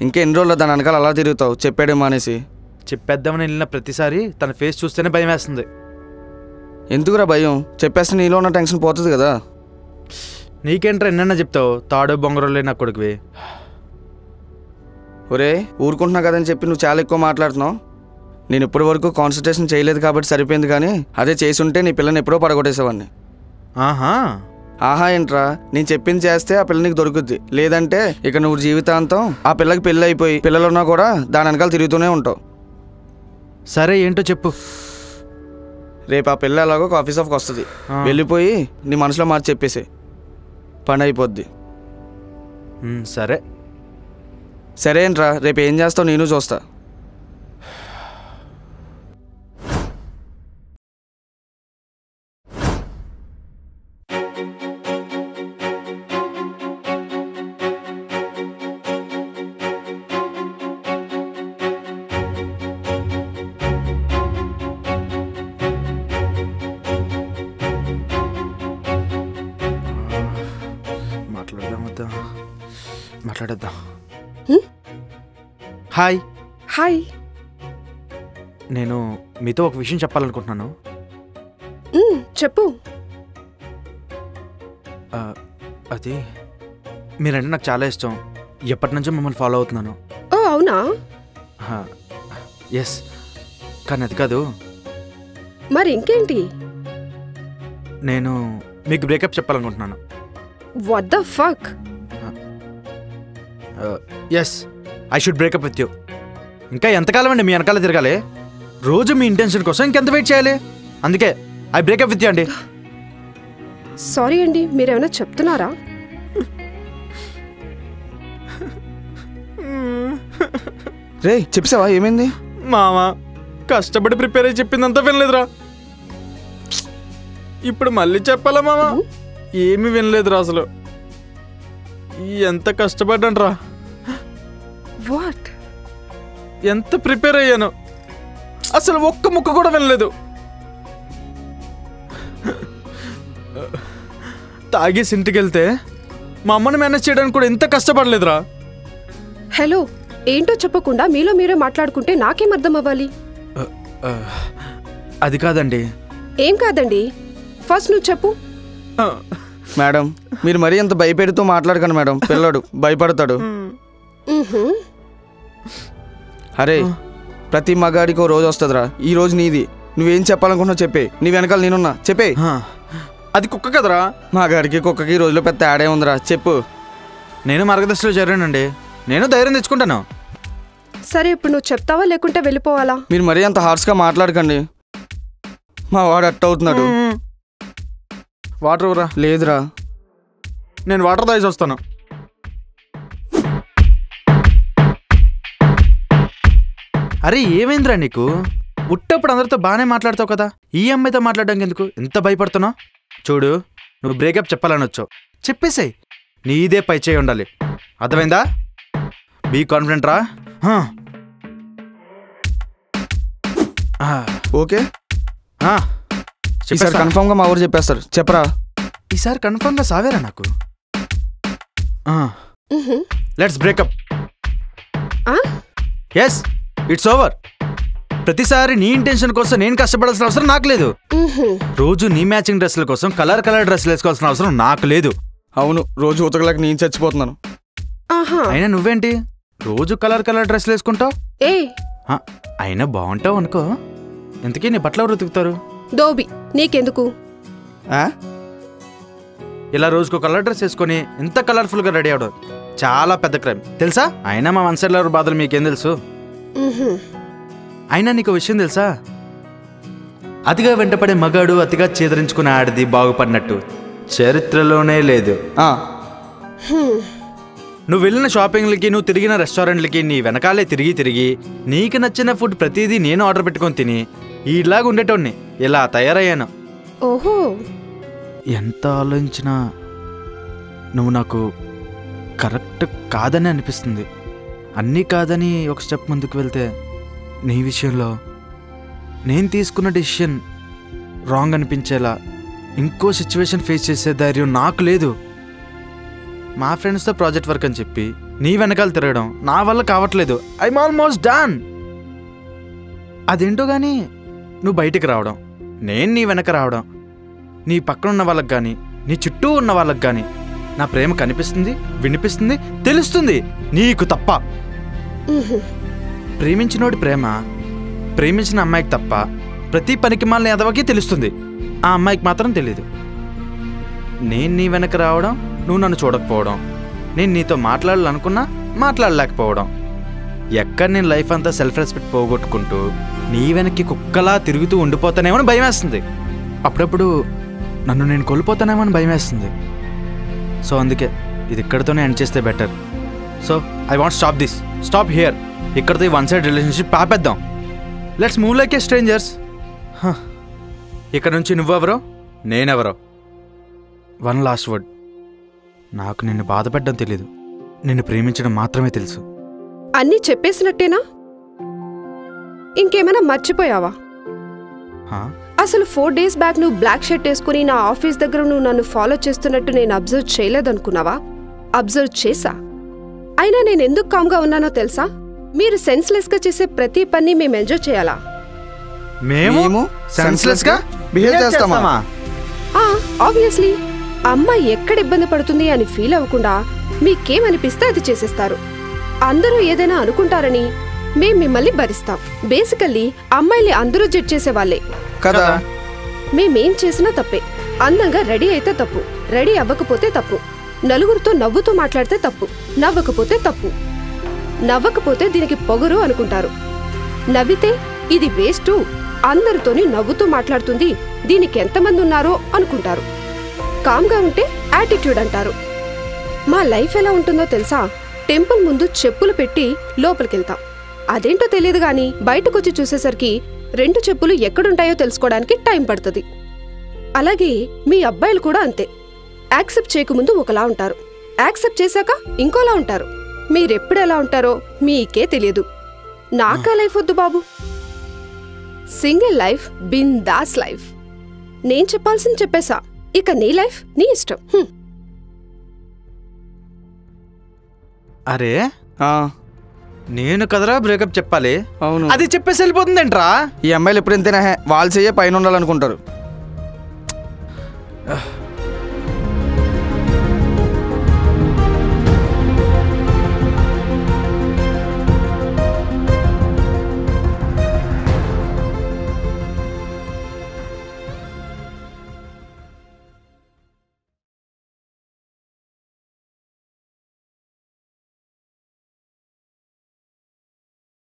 ఇంకా ఎన్ని రోజులు దాని వెనకాల అలా తిరుగుతావు చెప్పాడేమో అనేసి. చెప్పేద్దామని వెళ్ళిన ప్రతిసారి తన ఫేస్ చూస్తేనే భయం వేస్తుంది. ఎందుకురా భయం? చెప్పేస్తే నీలో ఉన్న టెన్షన్ పోతుంది కదా. నీకేంట్రా ఎన్నన్నా చెప్తావు, తాడు బొంగరోలే నా కొడుకువి. ఒరే ఊరుకుంటున్నా కదని చెప్పి నువ్వు చాలా ఎక్కువ మాట్లాడుతున్నావు. నేను ఇప్పటి వరకు కాన్సన్ట్రేషన్ చేయలేదు కాబట్టి సరిపోయింది, కానీ అదే చేసి ఉంటే నీ పిల్లని ఎప్పుడో పడగొట్టేసేవాడిని. ఆహా ఏంట్రా, నేను చెప్పింది చేస్తే ఆ పిల్ల నీకు దొరుకుద్ది, లేదంటే ఇక నువ్వు జీవితాంతం ఆ పిల్లకి పెళ్ళి అయిపోయి పిల్లలున్నా కూడా దాని వెనకాల తిరుగుతూనే ఉంటావు. సరే ఏంటో చెప్పు. రేపు ఆ పిల్ల ఎలాగో ఆఫీస్ ఆఫ్కి వస్తుంది, వెళ్ళిపోయి నీ మనసులో మార్చి చెప్పేసి పని అయిపోద్ది. సరే సరే ఏంట్రా, రేపు ఏం చేస్తావు నేను చూస్తా. మాట్లాడేద్దాం. హాయ్. హాయ్. నేను మీతో ఒక విషయం చెప్పాలనుకుంటున్నాను. చెప్పు. అది మీరంటే నాకు చాలా ఇష్టం, ఎప్పటి నుంచో మిమ్మల్ని ఫాలో అవుతున్నాను. ఓ అవునా? ఎస్, కానీ అది కాదు. మరి ఇంకేంటి? నేను మీకు బ్రేకప్ చెప్పాలనుకుంటున్నాను. What the fuck? Yes, I should break up with you. ఇంకా ఎంతకాలం అండి మీ వెనకాల తిరగాలి? రోజు మీ ఇంటెన్షన్ కోసం ఇంకెంత వెయిట్ చేయాలి? అందుకే ఐ బ్రేకప్ విత్ యూ అండి. సారీ అండి, మీరేమైనా చెప్తున్నారా? రే చెప్పావా ఏమైంది? మామా కష్టపడి ప్రిపేర్ అయ్యి చెప్పిందంతా వినలేదురా. ఇప్పుడు మళ్ళీ చెప్పాలా మామా? ఏమీ వినలేదురా అసలు. ఎంత కష్టపడ్డాను. వాట్? ఎంత ప్రిపేర్ అయ్యాను, అసలు ఒక్క ముక్క కూడా వినలేదు. తాగేసి ఇంటికి వెళ్తే మా అమ్మని మేనేజ్ చేయడానికి కూడా ఎంత కష్టపడలేదురా. హలో, ఏంటో చెప్పకుండా మీలో మీరే మాట్లాడుకుంటే నాకేం అర్థం అవ్వాలి? అది కాదండి. ఏం కాదండి? ఫస్ట్ నువ్వు చెప్పు. మేడం మీరు మరీ అంత భయపెడుతూ మాట్లాడకండి మేడం, పిల్లడు భయపడతాడు. అరే ప్రతి మగాడికి ఓ రోజు వస్తుందిరా, ఈ రోజు నీది. నువ్వేం చెప్పాలనుకుంటున్నావు చెప్పే, నీ వెనకాల నేనున్నా. చెప్పే. అది కుక్క కదరా. మగాడికి కుక్కకి ఈ రోజులో పెద్ద తేడా ఉందిరా. చెప్పు. నేను మార్గదర్శిలో చేరానండి, నేను ధైర్యం తెచ్చుకుంటాను. సరే ఇప్పుడు నువ్వు చెప్తావా లేకుంటే వెళ్ళిపోవాలా? మీరు మరీ అంత హార్ష్గా మాట్లాడకండి, మా వాడు అట్ట అవుతున్నాడు. వాటర్ ఇవ్వరా? లేదురా. నేను వాటర్ తాగేసి వస్తాను. అరే ఏమైందిరా నీకు? ఉట్టప్పుడు అందరితో బాగానే మాట్లాడతావు కదా, ఈ అమ్మాయితో మాట్లాడడానికి ఎందుకు ఎంత భయపడుతున్నావు? చూడు, నువ్వు బ్రేకప్ చెప్పాలని వచ్చావు, చెప్పేసాయి. నీదే పై చేయి ఉండాలి, అర్థమైందా? బీ కాన్ఫిడెంట్ రా. ఓకే, ఈసారి కన్ఫర్మ్గా మా ఊరు చెప్పేస్తారు. చెప్పరా? ఈసారి కన్ఫర్మ్గా సావేరా నాకు. Let's break up. Yes, it's over. ప్రతిసారి నీ ఇంటెన్షన్ కోసం నేను కష్టపడాల్సిన అవసరం నాకు లేదు. రోజు నీ మ్యాచింగ్ డ్రెస్ల కోసం కలర్ డ్రెస్లు వేసుకోవాల్సిన అవసరం నాకు లేదు. అవును, రోజు ఉతకలేక నేను చచ్చిపోతున్నాను. అయినా నువ్వేంటి రోజు కలర్ డ్రెస్లు వేసుకుంటావు? అయినా బాగుంటావు అనుకో. ఇంతకీ నీ బట్టలు ఎవరు ఉతుకుతారు? దోబి, నీకెందుకు? ఇలా రోజుకో కలర్ డ్రెస్ వేసుకొని ఇంత కలర్ఫుల్గా రెడీ అవడం చాలా పెద్ద క్రైమ్ తెలుసా? అయినా మా వన్ సైడ్ లవర్ బాధలు మీకేం తెలుసు? అయినా నీకు విషయం తెలుసా? అతిగా వెంటపడే మగాడు అతిగా చేదరించుకునే ఆడిది బాగుపడినట్టు చరిత్రలోనే లేదు. నువ్వు వెళ్ళిన షాపింగ్లకి, నువ్వు తిరిగిన రెస్టారెంట్లకి నీ వెనకాలే తిరిగి నీకు నచ్చిన ఫుడ్ ప్రతిదీ నేను ఆర్డర్ పెట్టుకొని తిని ఇలాగ ఉండేటోడిని ఇలా తయారయ్యాను. ఓహో, ఎంత ఆలోచించినా నువ్వు నాకు కరెక్ట్ కాదని అనిపిస్తుంది. అన్నీ కాదని ఒక స్టెప్ ముందుకు వెళ్తే నీ విషయంలో నేను తీసుకున్న డెసిషన్ రాంగ్ అనిపించేలా ఇంకో సిచ్యువేషన్ ఫేస్ చేసే ధైర్యం నాకు లేదు. మా ఫ్రెండ్స్తో ప్రాజెక్ట్ వర్క్ అని చెప్పి నీ వెనకాల తిరగడం నా వల్ల కావట్లేదు. I'm almost done. అదేంటో కానీ నువ్వు బయటికి రావడం, నేను నీ వెనక రావడం, నీ పక్కన ఉన్న వాళ్ళకి కానీ నీ చుట్టూ ఉన్న వాళ్ళకి కానీ నా ప్రేమ కనిపిస్తుంది, వినిపిస్తుంది, తెలుస్తుంది, నీకు తప్ప. ప్రేమించినోడి ప్రేమ ప్రేమించిన అమ్మాయికి తప్ప ప్రతి పనికి మాలిన ఎదవకి తెలుస్తుంది, ఆ అమ్మాయికి మాత్రం తెలీదు. నేను నీ వెనక రావడం, నువ్వు నన్ను చూడకపోవడం, నేను నీతో మాట్లాడాలనుకున్నా మాట్లాడలేకపోవడం, ఎక్కడ నేను లైఫ్ అంతా సెల్ఫ్ రెస్పెక్ట్ పోగొట్టుకుంటూ నీ వెనక్కి కుక్కలా తిరుగుతూ ఉండిపోతానేమో అని భయం వేస్తుంది. అప్పుడప్పుడు నన్ను నేను కోల్పోతానేమో అని భయం వేస్తుంది. సో అందుకే ఇది ఇక్కడితోనే ఎండ్ చేస్తే better. So I want stop this, stop here. ఇక్కడితో ఈ వన్ సైడ్ రిలేషన్షిప్ ఆపేద్దాం. Let's move like A strangers. ఇక్కడ నుంచి నువ్వెవరో నేనెవరో. One last word. నాకు నిన్ను బాధపడడం తెలీదు, నిన్ను ప్రేమించడం మాత్రమే తెలుసు. అన్నీ చెప్పేసినట్టేనా? ఇంకేమైనా మర్చిపోయావా? అసలు 4 days బ్యాక్ నువ్వు బ్లాక్ షర్ట్ వేసుకుని నా ఆఫీస్ దగ్గర నువ్వు నన్ను ఫాలో చేస్తున్నట్టు నేను అబ్జర్వ్ చేయలేదనుకున్నావా? అబ్జర్వ్ చేశా. అయినా నేను ఎందుకు కామ్గా ఉన్నానో తెలుసా? మీరు సెన్స్లెస్ గా చేసే ప్రతి పని మేము ఎంజాయ్ చేయాలా? మేము సెన్స్లెస్ గా బిహేవ్ చేస్తామా? ఆబ్వియస్లీ. అమ్మాయి ఎక్కడ ఇబ్బంది పడుతుంది అని ఫీల్ అవ్వకుండా మీకేమనిపిస్తే అది చేసేస్తారు. అందరూ ఏదైనా అనుకుంటారని మేం మిమ్మల్ని భరిస్తాం. బేసికల్లీ అమ్మాయిని అందరూ జడ్జ్ చేసేవాళ్లే కదా. మేమేం చేసినా తప్పే. అందంగా రెడీ అయితే తప్పు, రెడీ అవ్వకపోతే తప్పు, నలుగురితో నవ్వుతూ మాట్లాడితే తప్పు, నవ్వకపోతే తప్పు, నవ్వకపోతే దీనికి పొగరు అనుకుంటారు, నవ్వితే ఇది వేస్టు, అందరితోని నవ్వుతూ మాట్లాడుతుంది, దీనికి ఎంతమంది ఉన్నారో అనుకుంటారు. కామ్గా ఉంటే యాటిట్యూడ్ అంటారు. మా లైఫ్ ఎలా ఉంటుందో తెలుసా? టెంపుల్ ముందు చెప్పులు పెట్టి లోపలికెళ్తాం. అదేంటో తెలియదు గాని బయటకొచ్చి చూసేసరికి 2 చెప్పులు ఎక్కడుంటాయో తెలుసుకోవడానికి టైం పడుతుంది. అలాగే మీ అబ్బాయిలు కూడా అంతే. యాక్సెప్ట్ చేయకముందు ఒకలా ఉంటారు, యాక్సెప్ట్ చేశాక ఇంకోలా ఉంటారు. మీరెప్పుడు ఎలా ఉంటారో మీకే తెలియదు. నాకా లైఫ్ వద్దు బాబు. సింగిల్ లైఫ్, బిందాస్ లైఫ్. నేను చెప్పాల్సింది చెప్పేశా. ఇక నీ లైఫ్ నీ ఇష్టం. అరే నేను కదరా బ్రేకప్ చెప్పాలి. అవును, అది చెప్పేసి వెళ్ళిపోతుందేంట్రా? ఈ అమ్మాయిలు ఎప్పుడు ఎంతైనా వాళ్ళు చెయ్యే పైన ఉండాలనుకుంటారు.